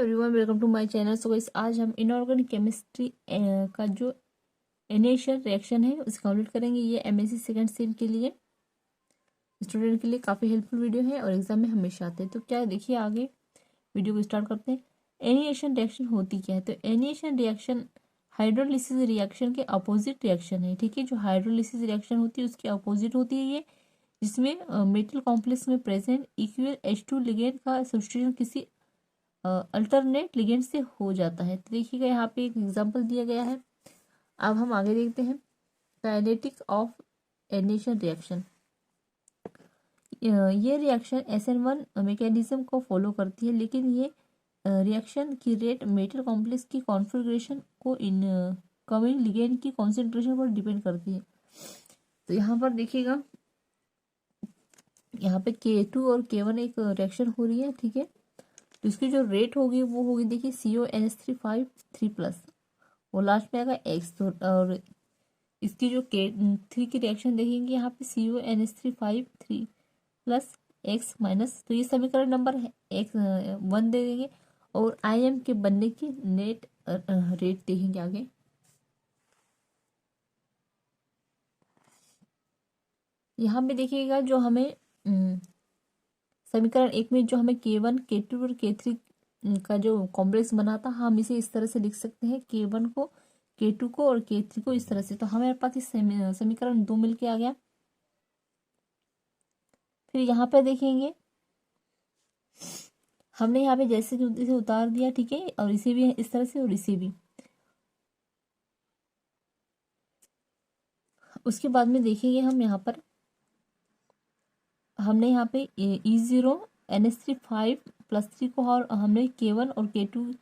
Everyone, welcome to my channel. So guys, आज हम inorganic chemistry का जो इनिशियल रिएक्शन है उसे कंप्लीट करेंगे। ये एमएससी सेकंड सेम के लिए स्टूडेंट के लिए काफ़ी हेल्पफुल वीडियो है और एग्जाम में हमेशा आते हैं। तो क्या देखिए, आगे वीडियो को स्टार्ट करते हैं। एनिएशन रिएक्शन होती क्या है? तो एनिएशन रिएक्शन हाइड्रोलिसिस रिएक्शन के अपोजिट रिएक्शन है। ठीक है, जो हाइड्रोलिसिस रिएक्शन होती है उसके अपोजिट होती है ये, जिसमें मेटल कॉम्प्लेक्स में प्रेजेंट इक्वल H2 लिगेंड का सब्स्टिट्यूशन किसी अल्टरनेट लिगेंड से हो जाता है। तो देखिएगा, यहाँ पे एक एग्जांपल दिया गया है। अब हम आगे देखते हैं काइनेटिक्स ऑफ एनिएशन रिएक्शन। ये रिएक्शन SN1 मैकेनिज्म को फॉलो करती है, लेकिन ये रिएक्शन की रेट मेटल कॉम्प्लेक्स की कॉन्फ़िगरेशन को इन कमिंग लिगेंड की कॉन्सेंट्रेशन पर डिपेंड करती है। तो यहाँ पर देखिएगा, यहाँ पे K2 और K1 एक रिएक्शन हो रही है। ठीक है, तो इसकी जो रेट होगी वो होगी, देखिए CONH3 3+, और लास्ट में आएगा X। तो और इसकी जो K3 की रिएक्शन देखेंगे, यहाँ पे CONH3 3+ X-। तो ये समीकरण नंबर है X1 दे देंगे, और IM के बनने की नेट रेट देखेंगे आगे। यहाँ पे देखिएगा, जो हमें समीकरण एक में जो हमें K1 K2 और K3 का जो कॉम्प्लेक्स बना था, हम इसे इस तरह से लिख सकते हैं, K1 को, K2 को और K3 को इस तरह से। तो हमारे पास इस समीकरण 2 मिलके आ गया। फिर यहाँ पे देखेंगे, हमने यहाँ पे जैसे कि इसे उतार दिया। ठीक है, और इसे भी इस तरह से और इसे भी। उसके बाद में देखेंगे, हम यहाँ पर हमने यहाँ पे E0 NH3 5+3 को, और हमने K1 और K2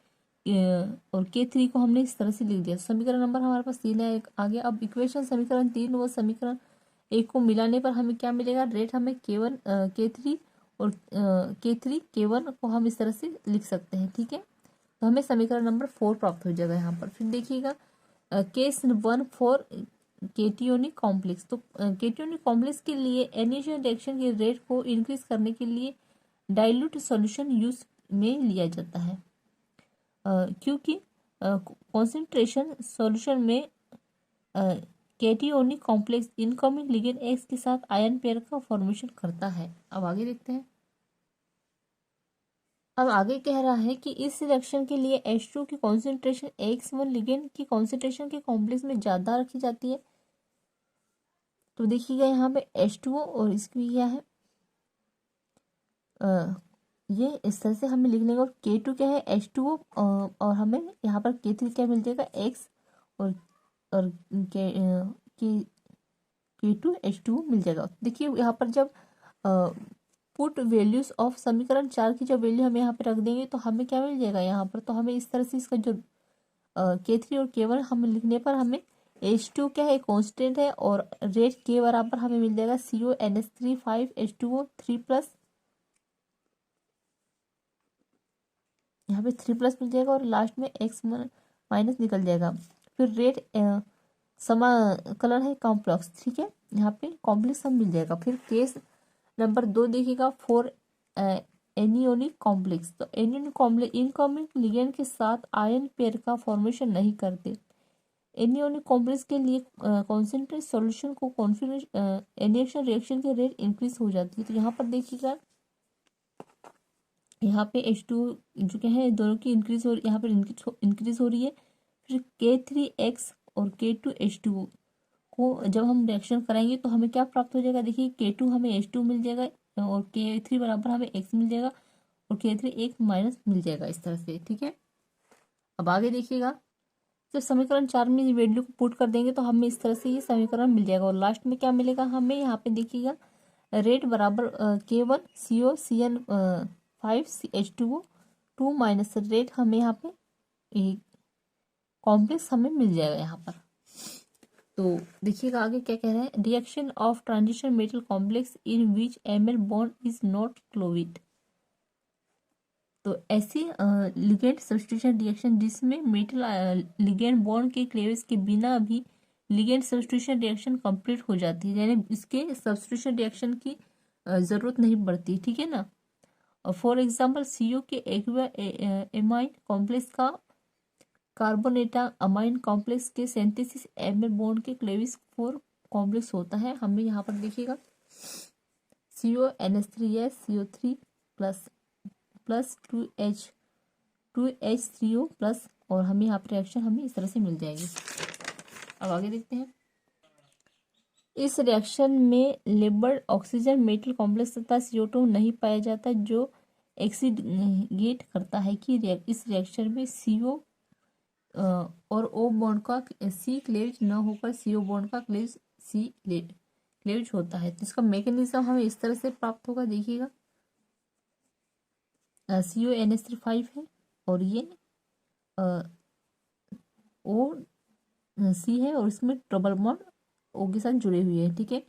और K3 को हमने इस तरह से लिख दिया। समीकरण नंबर हमारे पास 3 है, एक आ गया। अब इक्वेशन समीकरण 3 व समीकरण 1 को मिलाने पर हमें क्या मिलेगा? रेट हमें K1 K3 और K3 K1 को हम इस तरह से लिख सकते हैं। ठीक है, तो हमें समीकरण नंबर 4 प्राप्त हो जाएगा यहाँ पर। फिर देखिएगा, केस 1 फॉर केटियोनिक कॉम्प्लेक्स। तो केटियोनिक कॉम्प्लेक्स के लिए एनिएशन रिएक्शन के रेट को इंक्रीज करने के लिए डाइल्यूट सॉल्यूशन यूज में लिया जाता है, क्योंकि कॉन्सेंट्रेशन सॉल्यूशन में केटियोनिक कॉम्प्लेक्स इनकमिंग लिगेंड एक्स के साथ आयन पेयर का फॉर्मेशन करता है। अब आगे देखते हैं। अब आगे कह रहा है कि इस रिएक्शन के लिए H2 की कॉन्सेंट्रेशन X1 लिगेंड की कॉन्सेंट्रेशन के कॉम्प्लेक्स में ज़्यादा रखी जाती है। तो देखिएगा, यहाँ पे H2O और इसकी क्या है, ये इस तरह से हमें लिख लेंगे। और K2 क्या है? H2O, और हमें यहाँ पर K3 क्या मिल जाएगा? X, और K2 H2O मिल जाएगा। देखिए, यहाँ पर जब पुट वैल्यूज ऑफ समीकरण 4 की जो वैल्यू हम यहाँ पे रख देंगे, तो हमें क्या मिल जाएगा यहाँ पर? तो हमें इस तरह से इसका जो K3 और K1 हमें लिखने पर हमें H2 क्या है? कांस्टेंट है, और रेट के बराबर हमें मिल जाएगा CONH3 5H2O 3+, यहाँ पे 3+ मिल जाएगा, और लास्ट में X माइनस निकल जाएगा। फिर रेट समाकलन है कॉम्प्लेक्स। ठीक है, यहाँ पे कॉम्प्लेक्स सब मिल जाएगा। फिर केस नंबर 2 देखिएगा, फॉर एनियोनिक कॉम्प्लेक्स। तो एनियोनिक कॉम्प्लेक्स इनकमिंग लिगेंड के साथ आयन पेयर का फॉर्मेशन नहीं करते। एनियोनिक कॉम्प्लेक्स के लिए कॉन्सेंट्रेट सॉल्यूशन को कॉन्फिगरेशन एनिएशन रिएक्शन के रेट इंक्रीज हो जाती है। तो यहाँ पर देखिएगा, यहाँ पे H2 जो क्या है, दोनों की इंक्रीज हो, यहाँ पर इंक्रीज हो रही है। फिर K3X और K2 H2O को जब हम रिएक्शन कराएंगे तो हमें क्या प्राप्त हो जाएगा? देखिए, K2 हमें H2 मिल जाएगा, और K3 बराबर हमें X मिल जाएगा, और K3 एक माइनस मिल जाएगा इस तरह से। ठीक है, अब आगे देखिएगा, जब समीकरण 4 में वैल्यू को पुट कर देंगे तो हमें इस तरह से ये समीकरण मिल जाएगा। और लास्ट में क्या मिलेगा हमें? यहाँ पे देखिएगा, रेट बराबर K1 COCN5H2O 2- रेट हमें यहाँ पे कॉम्प्लेक्स हमें मिल जाएगा यहाँ पर। तो देखिएगा आगे क्या कह रहा है, reaction of transition metal complex in which Ml bond is not cleaved. तो ऐसी लिगेंड सब्स्टिट्यूशन रिएक्शन जिसमें मेटल लिगेंड बॉन्ड के क्लेवेज के बिना भी लिगेंड सब्स्टिट्यूशन रिएक्शन कंप्लीट हो जाती है, यानी इसके सब्स्टिट्यूशन रिएक्शन की जरूरत नहीं पड़ती। ठीक है ना, और फॉर एग्जाम्पल CO के एक्वा एमाइन कॉम्प्लेक्स का कार्बोनेटा अमाइन कॉम्प्लेक्स के सिंथेसिस एमिन बॉन्ड के क्लेविस 4 कॉम्प्लेक्स होता है। हमें यहाँ पर देखिएगा CONH3 CO3 plus plus 2H3O plus, और हमें यहाँ पर रिएक्शन हमें इस तरह से मिल जाएगी। अब आगे देखते हैं। इस रिएक्शन में लेबल्ड ऑक्सीजन मेटल कॉम्प्लेक्स तथा CO2 नहीं पाया जाता, जो एक्सीडेट करता है कि इस रिएक्शन में CO और O बॉन्ड का C क्लेवेज न होकर CO बॉन्ड का क्लेवेज C क्लेवेज होता है। तो इसका मैकेनिज्म हमें इस तरह से प्राप्त होगा। देखिएगा CONH3 है और ये OC है और इसमें ट्रिपल बॉन्ड O के साथ जुड़े हुए हैं। ठीक है,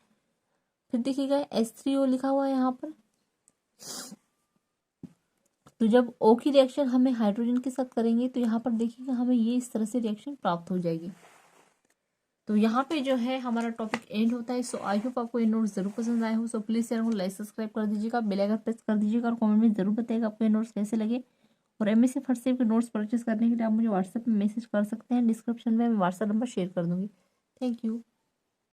फिर देखिएगा H3O लिखा हुआ है यहाँ पर। तो जब O की रिएक्शन हमें हाइड्रोजन के साथ करेंगे तो यहाँ पर देखिएगा हमें ये इस तरह से रिएक्शन प्राप्त हो जाएगी। तो यहाँ पे जो है हमारा टॉपिक एंड होता है। सो आई होप आपको ये नोट्स जरूर पसंद आए हो। सो प्लीज़ चैनल को लाइक सब्सक्राइब कर दीजिएगा, बेल आइकन प्रेस कर दीजिएगा और कमेंट में जरूर बताइएगा आपको ये नोट्स कैसे लगे। और MSc फर्स्ट सेम के नोट्स परचेस करने के लिए आप मुझे व्हाट्सएप में मैसेज कर सकते हैं। डिस्क्रिप्शन में मैं व्हाट्सएप नंबर शेयर कर दूँगी। Thank you.